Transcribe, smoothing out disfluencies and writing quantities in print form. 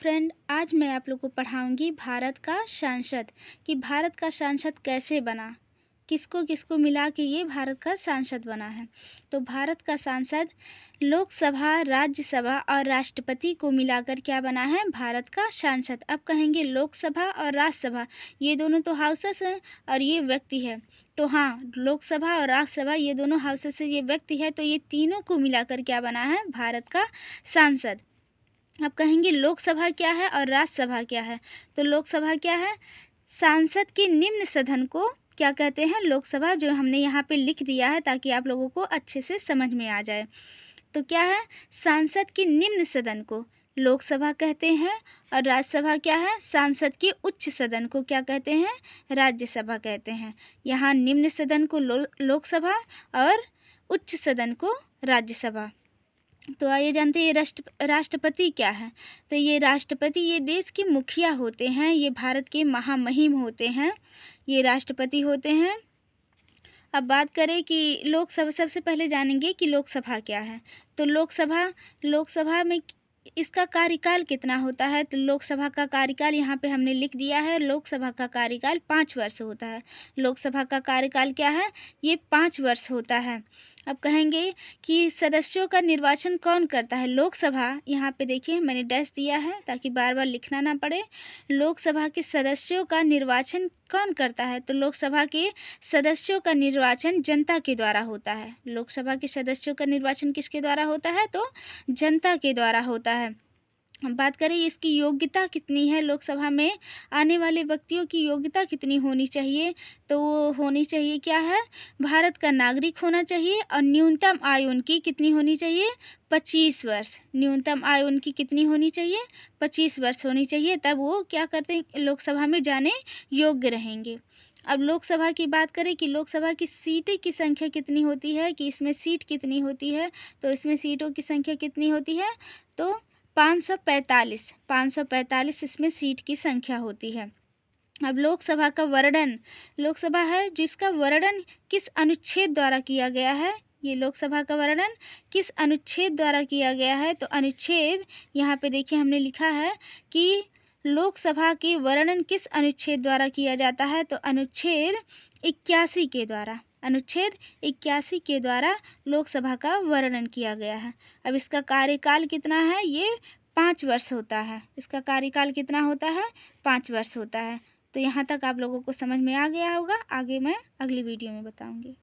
Friend, आज मैं आप लोग को पढ़ाऊंगी भारत का सांसद कि भारत का सांसद कैसे बना, किसको किसको मिला के ये भारत का सांसद बना है। तो भारत का सांसद लोकसभा, राज्यसभा और राष्ट्रपति को मिलाकर क्या बना है, भारत का सांसद। अब कहेंगे लोकसभा और राज्यसभा ये दोनों तो हाउसेस हैं और ये व्यक्ति है। तो हाँ, लोकसभा और राज्यसभा ये दोनों हाउसेस से ये व्यक्ति है, तो ये तीनों को मिलाकर क्या बना है, भारत का सांसद। अब कहेंगे लोकसभा क्या है और राज्यसभा क्या है। तो लोकसभा क्या है, सांसद के निम्न सदन को क्या कहते हैं, लोकसभा, जो हमने यहाँ पे लिख दिया है ताकि आप लोगों को अच्छे से समझ में आ जाए। तो क्या है, सांसद के निम्न सदन को लोकसभा कहते हैं और राज्यसभा क्या है, सांसद के उच्च सदन को क्या कहते हैं, राज्यसभा कहते हैं। यहाँ निम्न सदन को लोकसभा और उच्च सदन को राज्यसभा। तो आइए जानते हैं ये राष्ट्रपति क्या है। तो ये राष्ट्रपति ये देश के मुखिया होते हैं, ये भारत के महामहिम होते हैं, ये राष्ट्रपति होते हैं। अब बात करें कि लोकसभा, सबसे पहले जानेंगे कि लोकसभा क्या है। तो लोकसभा में इसका कार्यकाल कितना होता है। तो लोकसभा का कार्यकाल यहाँ पे हमने लिख दिया है, लोकसभा का कार्यकाल 5 वर्ष होता है। लोकसभा का कार्यकाल क्या है, ये 5 वर्ष होता है। अब कहेंगे कि सदस्यों का निर्वाचन कौन करता है। लोकसभा, यहाँ पे देखिए मैंने डैश दिया है ताकि बार बार लिखना ना पड़े। लोकसभा के सदस्यों का निर्वाचन कौन करता है। तो लोकसभा के सदस्यों का निर्वाचन जनता के द्वारा होता है। लोकसभा के सदस्यों का निर्वाचन किसके द्वारा होता है, तो जनता के द्वारा होता है। हम बात करें इसकी योग्यता कितनी है, लोकसभा में आने वाले व्यक्तियों की योग्यता कितनी होनी चाहिए। तो वो होनी चाहिए क्या है, भारत का नागरिक होना चाहिए और न्यूनतम आयु उनकी कितनी होनी चाहिए, 25 वर्ष। न्यूनतम आयु उनकी कितनी होनी चाहिए, 25 वर्ष होनी चाहिए, तब वो क्या करते हैं, लोकसभा में जाने योग्य रहेंगे। अब लोकसभा की बात करें कि लोकसभा की सीटें की संख्या कितनी होती है, कि इसमें सीट कितनी होती है। तो इसमें सीटों की संख्या कितनी होती है, तो 545 इसमें सीट की संख्या होती है। अब लोकसभा का वर्णन, लोकसभा है जिसका वर्णन किस अनुच्छेद द्वारा किया गया है। ये लोकसभा का वर्णन किस अनुच्छेद द्वारा किया गया है। तो अनुच्छेद, यहाँ पे देखिए हमने लिखा है कि लोकसभा के वर्णन किस अनुच्छेद द्वारा किया जाता है। तो अनुच्छेद 81 के द्वारा, अनुच्छेद 81 के द्वारा लोकसभा का वर्णन किया गया है। अब इसका कार्यकाल कितना है, ये 5 वर्ष होता है। इसका कार्यकाल कितना होता है, 5 वर्ष होता है। तो यहाँ तक आप लोगों को समझ में आ गया होगा। आगे मैं अगली वीडियो में बताऊँगी।